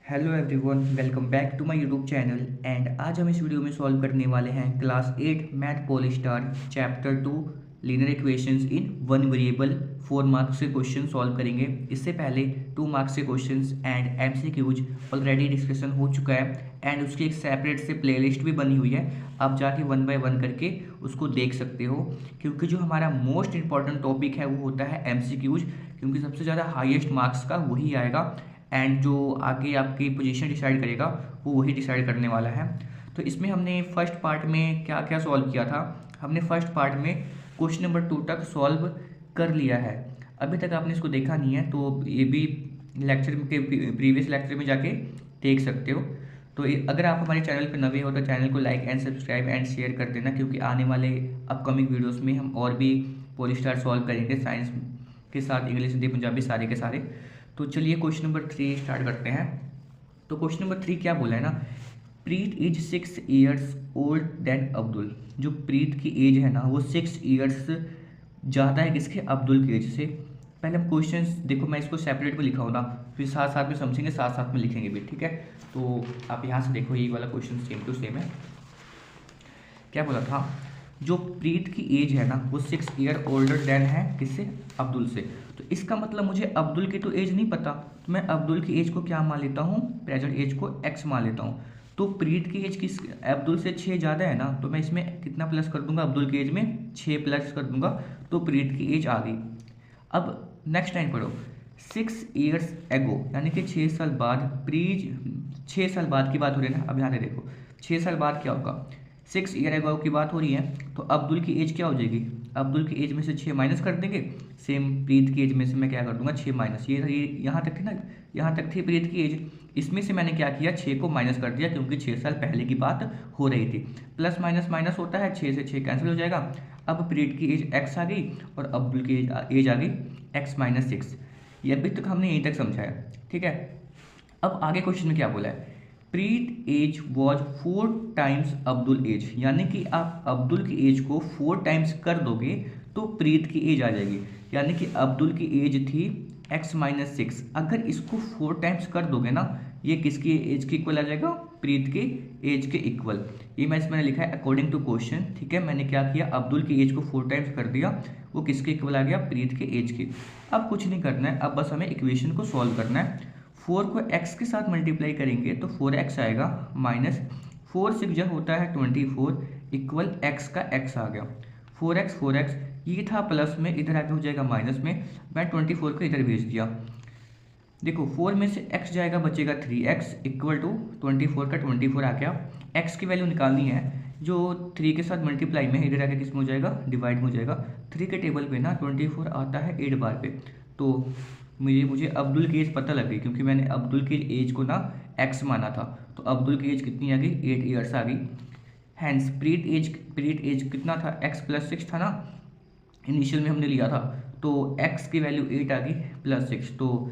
Hello everyone, welcome back to my YouTube channel. And आज हम इस वीडियो में सॉल्व करने वाले हैं class 8 math Polestar chapter 2 linear equations in one variable. 4 marks के क्वेश्चन सॉल्व करेंगे। इससे पहले 2 मार्क्स के questions and MCQs already discussion हो चुका है एंड उसकी एक सेपरेट से प्लेलिस्ट भी बनी हुई है। आप जाके 1 बाय 1 करके उसको देख सकते हो, क्योंकि जो हमारा मोस्ट इंपॉर्टेंट टॉपिक है वो होता है एमसीक्यूज, क्योंकि सबसे ज़्यादा हाईएस्ट मार्क्स का वही आएगा एंड जो आगे आपकी पोजीशन डिसाइड करेगा वो वही डिसाइड करने वाला है। तो इसमें हमने फर्स्ट पार्ट में क्या क्या सॉल्व किया था। हमने फर्स्ट पार्ट में क्वेश्चन नंबर 2 तक सॉल्व कर लिया है। अभी तक आपने इसको देखा नहीं है तो ये भी लेक्चर के प्रीवियस लेक्चर में जाके देख सकते हो। तो अगर आप हमारे चैनल पर नए हो तो चैनल को like and subscribe and share कर देना, क्योंकि आने वाले अपकमिंग वीडियोस में हम और भी पॉलीस्टार सॉल्व करेंगे, साइंस के साथ इंग्लिश हिंदी पंजाबी सारे के सारे। तो चलिए क्वेश्चन नंबर 3 स्टार्ट करते हैं। तो क्वेश्चन नंबर 3 क्या बोला है ना, Preet is 6 years old then Abdul. जो प्रीत की एज है ना वो 6 ईयर्स ज़्यादा है किसके, अब्दुल की एज से। पहले हम क्वेश्चन देखो, मैं इसको सेपरेट भी लिखा हूँ ना, फिर साथ साथ में समझेंगे, साथ साथ में लिखेंगे भी, ठीक है। तो आप यहाँ से देखो, ये वाला क्वेश्चन सेम टू सेम है। क्या बोला था, जो प्रीत की एज है ना वो 6 ईयर ओल्डर देन है किससे, अब्दुल से। तो इसका मतलब मुझे अब्दुल की तो एज नहीं पता, तो मैं अब्दुल की एज को क्या मान लेता हूँ, प्रेजेंट एज को x मान लेता हूँ। तो प्रीत की एज किस, अब्दुल से 6 ज़्यादा है ना, तो मैं इसमें कितना प्लस कर दूंगा, अब्दुल की एज में 6 प्लस कर दूंगा, तो प्रीत की एज आ गई। अब नेक्स्ट लाइन पढ़ो, 6 ईयर्स एगो, यानी कि 6 साल बाद, प्रीत 6 साल बाद की बात हो रही है ना। अब यहाँ से देखो 6 साल बाद क्या होगा, 6 ईयर एगो की बात हो रही है, तो अब्दुल की एज क्या हो जाएगी, अब्दुल की एज में से 6 माइनस कर देंगे। सेम प्रीत की एज में से मैं क्या कर दूंगा, 6 माइनस, ये यहाँ तक थी ना, यहाँ तक थी प्रीत की एज, इसमें से मैंने क्या किया, 6 को माइनस कर दिया, क्योंकि 6 साल पहले की बात हो रही थी। प्लस माइनस माइनस होता है, 6 से 6 कैंसिल हो जाएगा। अब प्रीत की एज x आ गई और अब्दुल की एज आ गई x माइनस 6। ये अभी तक हमने यहीं तक समझा है, ठीक है। अब आगे क्वेश्चन में क्या बोला है, Preet age was 4 times Abdul age, यानी कि आप अब्दुल की एज को 4 टाइम्स कर दोगे तो प्रीत की एज आ जाएगी। यानी कि अब्दुल की एज थी x माइनस 6, अगर इसको 4 टाइम्स कर दोगे ना, ये किसकी एज के इक्वल आ जाएगा, प्रीत के एज के इक्वल। ये मैंने लिखा है अकॉर्डिंग टू क्वेश्चन, ठीक है। मैंने क्या किया, अब्दुल की एज को 4 टाइम्स कर दिया, वो किसके इक्वल आ गया, प्रीत के एज के। अब कुछ नहीं करना है, अब बस हमें इक्वेशन को सॉल्व करना है। 4 को x के साथ मल्टीप्लाई करेंगे तो 4x आएगा, माइनस 4 से जब होता है 24 इक्वल x का x आ गया, 4x ये था प्लस में, इधर आके हो जाएगा माइनस में, मैं 24 को इधर भेज दिया। देखो 4 में से x जाएगा, बचेगा 3x इक्वल टू 24 का 24 आ गया। x की वैल्यू निकालनी है, जो 3 के साथ मल्टीप्लाई में इधर आके किस में हो जाएगा, डिवाइड में हो जाएगा। 3 के टेबल पे ना 24 आता है 8 बार पे, तो मुझे अब्दुल की एज पता लग गई, क्योंकि मैंने अब्दुल की एज को ना x माना था। तो अब्दुल की एज कितनी आ गई, 8 ईयर्स आ गई। हैंस प्रीत एज कितना था, x प्लस 6 था ना, इनिशियल में हमने लिया था, तो x की वैल्यू 8 आ गई प्लस 6, तो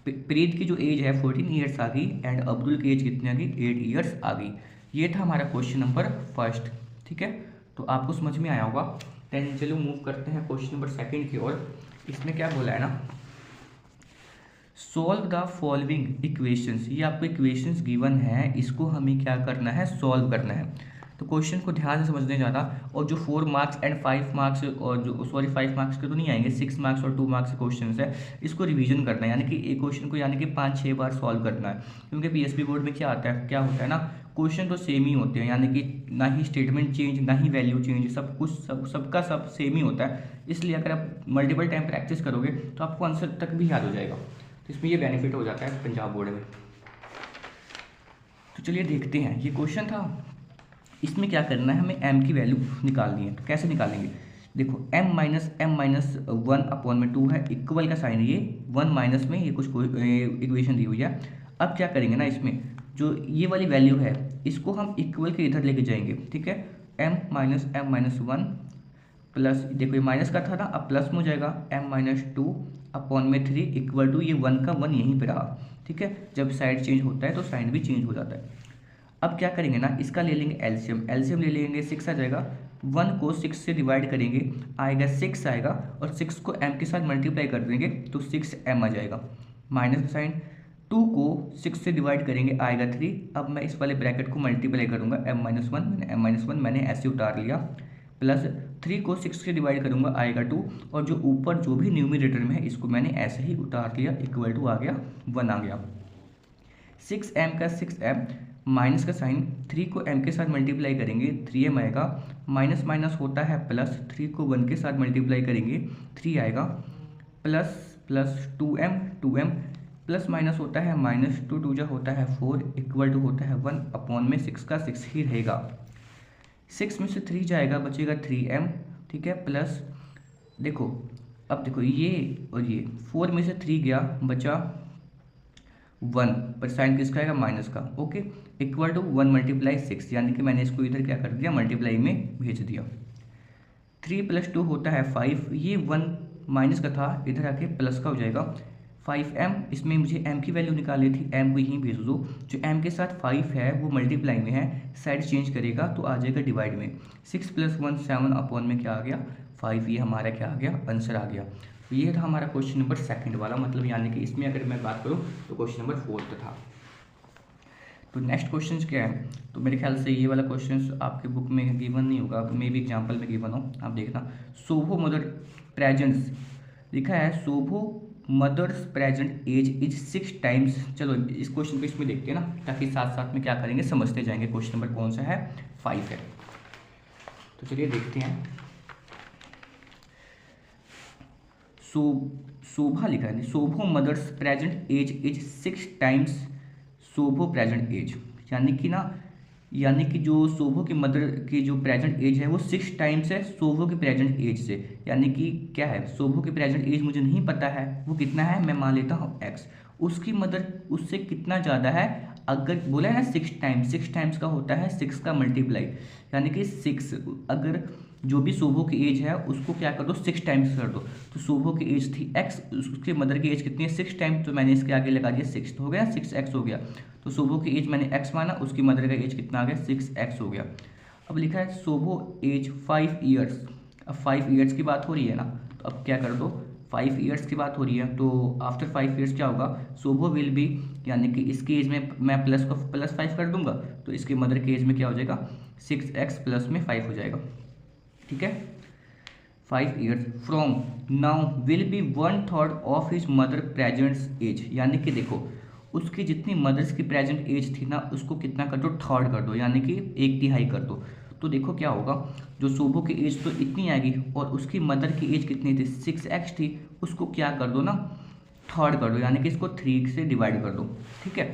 प्रीत की जो एज है 14 ईयर्स आ गई एंड अब्दुल की एज कितनी आ गई, 8 ईयर्स आ गई। ये था हमारा क्वेश्चन नंबर फर्स्ट, ठीक है। तो आपको समझ में आया होगा। देन चलो मूव करते हैं क्वेश्चन नंबर सेकंड की ओर। इसमें क्या बोला है ना, सॉल्व द फॉलोइंग इक्वेशंस। ये आपको इक्वेशंस गिवन है, इसको हमें क्या करना है, सॉल्व करना है। तो क्वेश्चन को ध्यान से समझने ज़्यादा, और जो 4 मार्क्स एंड 5 मार्क्स, और जो 5 मार्क्स के तो नहीं आएंगे, 6 मार्क्स और 2 मार्क्स के क्वेश्चन है, इसको रिवीजन करना है, यानी कि एक क्वेश्चन को यानी कि 5-6 बार सॉल्व करना है। क्योंकि पीएसपी बोर्ड में क्या आता है, क्या होता है ना, क्वेश्चन तो सेम ही होते हैं, यानी कि ना ही स्टेटमेंट चेंज ना ही वैल्यू चेंज, सब कुछ सबका सब सेम ही होता है। इसलिए अगर आप मल्टीपल टाइम प्रैक्टिस करोगे तो आपको आंसर तक भी याद हो जाएगा। तो इसमें ये बेनिफिट हो जाता है पंजाब बोर्ड में। तो चलिए देखते हैं, ये क्वेश्चन था, इसमें क्या करना है, हमें m की वैल्यू निकालनी है। तो कैसे निकालेंगे, देखो m माइनस 1 अपॉन में 2 है, इक्वल का साइन है ये, 1 माइनस में ये कुछ इक्वेशन दी हुई है। अब क्या करेंगे ना, इसमें जो ये वाली वैल्यू है इसको हम इक्वल के इधर लेके जाएंगे, ठीक है। m माइनस 1 प्लस, देखो ये माइनस का था ना, अब प्लस में हो जाएगा, m माइनस 2 अपॉन में 3 इक्वल टू, ये 1 का 1 यहीं पे रहा, ठीक है। जब साइड चेंज होता है तो साइन भी चेंज हो जाता है। अब क्या करेंगे ना, इसका ले लेंगे एलसीएम ले लेंगे, 6 आ जाएगा, 1 को 6 से डिवाइड करेंगे, आएगा 6 आएगा, और 6 को m के साथ मल्टीप्लाई कर देंगे तो 6m आ जाएगा, माइनस का साइन, 2 को 6 से डिवाइड करेंगे आएगा 3। अब मैं इस वाले ब्रैकेट को मल्टीप्लाई करूँगा m-1 मैंने ऐसे उतार लिया, प्लस 3 को 6 से डिवाइड करूँगा आएगा 2, और जो ऊपर जो भी न्यूमरेटर में है इसको मैंने ऐसे ही उतार लिया, इक्वल टू आ गया 1 आ गया। 6m का 6m, माइनस का साइन, 3 को m के साथ मल्टीप्लाई करेंगे 3m आएगा, माइनस माइनस होता है प्लस, 3 को 1 के साथ मल्टीप्लाई करेंगे 3 आएगा, plus plus 2m plus minus होता है माइनस, 2 2 जा होता है 4, इक्वल टू होता है 1 अपॉन में 6 का 6 ही रहेगा। 6 में से 3 जाएगा, बचेगा 3m, ठीक है, प्लस देखो अब देखो ये और ये 4 में से 3 गया, बचा 1, पर साइन किसका आएगा माइनस का, ओके, इक्वल टू 1 मल्टीप्लाई 6, यानी कि मैंने इसको इधर क्या कर दिया मल्टीप्लाई में भेज दिया। 3 + 2 होता है 5, ये 1 माइनस का था इधर आके प्लस का हो जाएगा 5m, इसमें मुझे m की वैल्यू निकाली थी, m को यहीं भेज दो, जो m के साथ 5 है वो मल्टीप्लाई में है, साइड चेंज करेगा तो आ जाएगा डिवाइड में, 6 + 1 7 अपॉन में क्या आ गया 5, ये हमारा क्या आ गया आंसर आ गया। तो ये था हमारा क्वेश्चन नंबर 2 वाला, मतलब यानी कि इसमें अगर मैं बात करूँ तो क्वेश्चन नंबर 4 था। तो नेक्स्ट क्वेश्चन क्या है, तो मेरे ख्याल से ये वाला क्वेश्चन आपके बुक में गिवन नहीं होगा, मे भी एग्जाम्पल में गिवन हो, आप देखना। शोभो मदर प्रेजेंट्स लिखा है, Shobho mother's present age is 6 times. चलो इस क्वेश्चन को इसमें देखते हैं ना, ताकि साथ साथ में क्या करेंगे समझते जाएंगे। क्वेश्चन नंबर कौन सा है 5 है, तो चलिए देखते हैं। शोभा लिखा है, Shobho mother's present age is 6 times Shobho present age, यानी कि जो शोभो की मदर की जो प्रेजेंट एज है वो 6 टाइम्स है शोभो की प्रेजेंट एज से, यानी कि क्या है शोभो की प्रेजेंट एज मुझे नहीं पता है वो कितना है, मैं मान लेता हूँ x, उसकी मदर उससे कितना ज़्यादा है, अगर बोला है ना 6 टाइम्स का होता है 6 का मल्टीप्लाई, यानी कि 6, अगर जो भी शोभो की एज है उसको क्या कर दो 6 टाइम्स कर दो, तो शोभो की एज थी x, उसके मदर की एज कितनी है 6 टाइम्स, तो मैंने इसके आगे लगा दिया 6, तो हो गया 6x हो गया, तो शोभो की एज मैंने x माना, उसकी मदर का एज कितना आ गया 6x हो गया। अब लिखा है शोभो एज 5 ईयर्स, अब 5 ईयर्स की बात हो रही है ना, तो अब क्या कर दो 5 ईयर्स की बात हो रही है, तो आफ्टर 5 ईयर्स क्या होगा शोभो विल बी, यानी कि इसकी एज में मैं प्लस को +5 कर दूंगा, तो इसकी मदर की एज में क्या हो जाएगा 6x प्लस में 5 हो जाएगा, ठीक है। 5 years from now will be 1/3 of his mother present's age, यानी कि देखो उसकी जितनी मदर्स की प्रेजेंट एज थी ना उसको कितना कर दो थर्ड कर दो, यानी कि 1/3 कर दो, तो देखो क्या होगा, जो शोभो की एज तो इतनी आएगी और उसकी मदर की एज कितनी थी 6x थी, उसको क्या कर दो ना थर्ड कर दो, यानी कि इसको 3 से डिवाइड कर दो, ठीक है।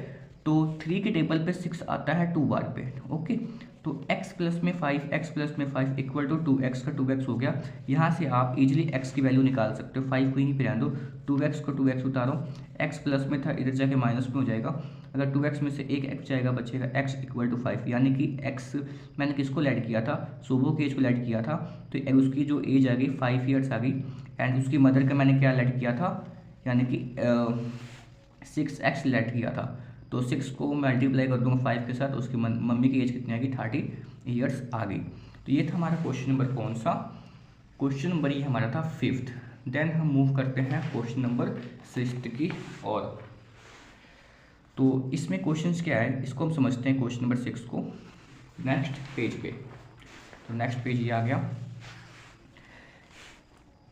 तो 3 के टेबल पे 6 आता है 2 बार पे, ओके, तो x प्लस में 5 इक्वल टू 2x का 2x हो गया। यहाँ से आप इजीली x की वैल्यू निकाल सकते हो, 5 को यहीं पे रहने दो, 2x को 2x उतारो, x प्लस में था इधर जाके माइनस में हो जाएगा, अगर 2x में से एक x जाएगा बचेगा x इक्वल टू 5, यानी कि x मैंने किसको ऐड किया था शोभो की एज को ऐड किया था, तो उसकी जो एज आ गई 5 ईयर्स आ गई, एंड उसकी मदर का मैंने क्या ऐड किया था, यानी कि 6x ऐड किया था, तो 6 को मल्टीप्लाई कर दूंगा 5 के साथ, उसकी मम्मी की एज कितनी आ गई 30 ईयर्स आ गई। तो ये था हमारा क्वेश्चन नंबर कौन सा, क्वेश्चन नंबर ये हमारा था 5th। देन हम मूव करते हैं क्वेश्चन नंबर 6 की ओर। तो इसमें क्वेश्चंस क्या है इसको हम समझते हैं क्वेश्चन नंबर 6 को नेक्स्ट पेज पे। तो नेक्स्ट पेज ये आ गया,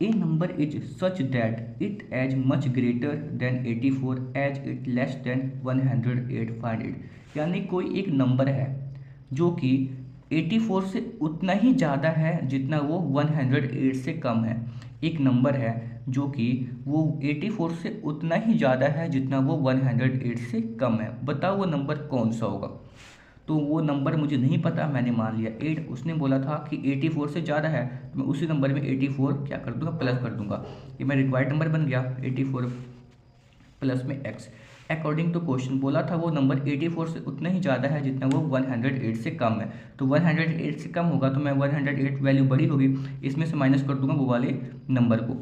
A number is such that it is much greater than 84 as it less than 108 find it, यानी कोई एक नंबर है जो कि 84 से उतना ही ज़्यादा है जितना वो 108 से कम है। एक नंबर है जो कि वो 84 से उतना ही ज़्यादा है जितना वो 108 से कम है, बताओ वो नंबर कौन सा होगा। तो वो नंबर मुझे नहीं पता, मैंने मान लिया 8, उसने बोला था कि 84 से ज़्यादा है, तो मैं उसी नंबर में 84 क्या कर दूंगा प्लस कर दूंगा, ये मेरा रिक्वायर्ड नंबर बन गया 84 प्लस में x। अकॉर्डिंग टू क्वेश्चन बोला था वो नंबर 84 से उतना ही ज़्यादा है जितना वो 108 से कम है, तो 108 से कम होगा तो मैं 108 वैल्यू बड़ी होगी, इसमें से माइनस कर दूंगा वो वाले नंबर को,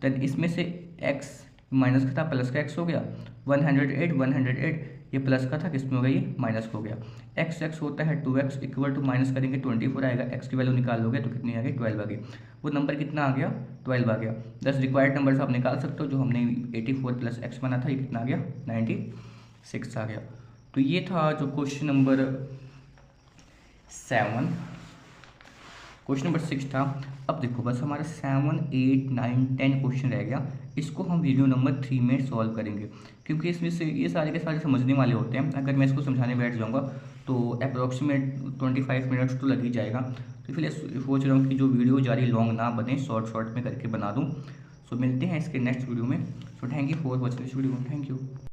देन इसमें से x माइनस का था प्लस का x हो गया, 108 ये प्लस का था किसमें हो गया ये माइनस हो गया, x होता है 2x इक्वल टू माइनस करेंगे 24 आएगा, x की वैल्यू निकाल लोगे तो कितनी आ गई 12 आ गई, वो नंबर कितना आ गया 12 आ गया। 10 रिक्वायर्ड नंबर आप निकाल सकते हो, जो हमने 84 प्लस x बना था ये कितना आ गया 6 आ गया। तो ये था जो क्वेश्चन नंबर 7, क्वेश्चन नंबर 6 था। अब देखो बस हमारा 7, 8, 9, 10 क्वेश्चन रह गया। इसको हम वीडियो नंबर 3 में सॉल्व करेंगे, क्योंकि इसमें से ये सारे के सारे समझने वाले होते हैं। अगर मैं इसको समझाने बैठ जाऊँगा तो अप्रॉक्सीमेट 25 मिनट्स तो लग ही जाएगा। तो इसलिए सोच रहा हूँ कि जो वीडियो ज़्यादा लॉन्ग ना बने, शॉर्ट में करके बना दूँ। सो मिलते हैं इसके नेक्स्ट वीडियो में। So thank you for watching this video. Thank you.